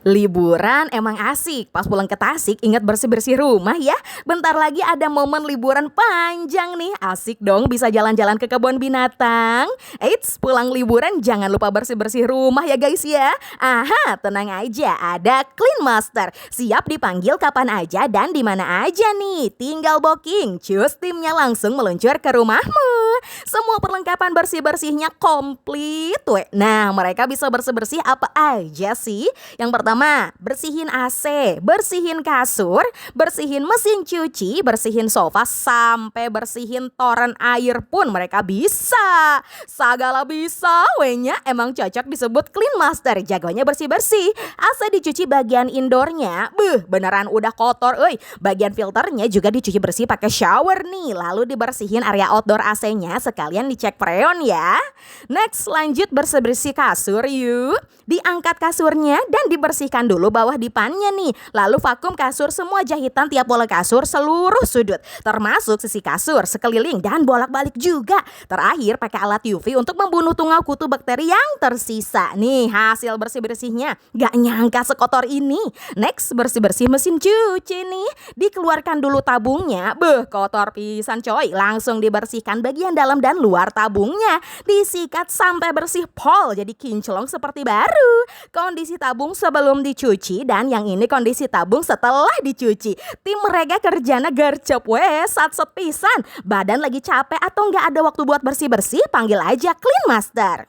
Liburan emang asik. Pas pulang ke Tasik, ingat bersih-bersih rumah ya. Bentar lagi ada momen liburan panjang nih. Asik dong bisa jalan-jalan ke kebun binatang. Eits, pulang liburan jangan lupa bersih-bersih rumah ya guys ya. Aha, tenang aja, ada Clean Master. Siap dipanggil kapan aja dan di mana aja nih. Tinggal booking, cus timnya langsung meluncur ke rumahmu. Semua perlengkapan bersih-bersihnya komplit. Weh. Nah, mereka bisa bersih-bersih apa aja sih? Yang pertama, bersihin AC, bersihin kasur, bersihin mesin cuci, bersihin sofa, sampai bersihin toren air pun mereka bisa. Segala bisa, wehnya emang cocok disebut Clean Master. Jagonya bersih-bersih. AC dicuci bagian indoornya, beneran udah kotor, Bagian filternya juga dicuci bersih pakai shower nih. Lalu dibersihin area outdoor AC-nya, sekalian dicek freon ya. Next, lanjut bersih-bersih kasur yuk. Diangkat kasurnya dan dibersihkan dulu bawah dipannya nih. Lalu vakum kasur, semua jahitan tiap bola kasur seluruh sudut. Termasuk sisi kasur, sekeliling dan bolak-balik juga. Terakhir pakai alat UV untuk membunuh tungau kutu bakteri yang tersisa. Nih hasil bersih-bersihnya. Gak nyangka sekotor ini. Next, bersih-bersih mesin cuci nih. Dikeluarkan dulu tabungnya. Kotor pisan coy. Langsung dibersihkan bagian dalam dan luar tabungnya. Disikat sampai bersih pol. Jadi kinclong seperti baru. Kondisi tabung sebelum dicuci dan yang ini kondisi tabung setelah dicuci. Tim mereka kerjanya gercep satset pisan. Badan lagi capek atau nggak ada waktu buat bersih-bersih, panggil aja Clean Master.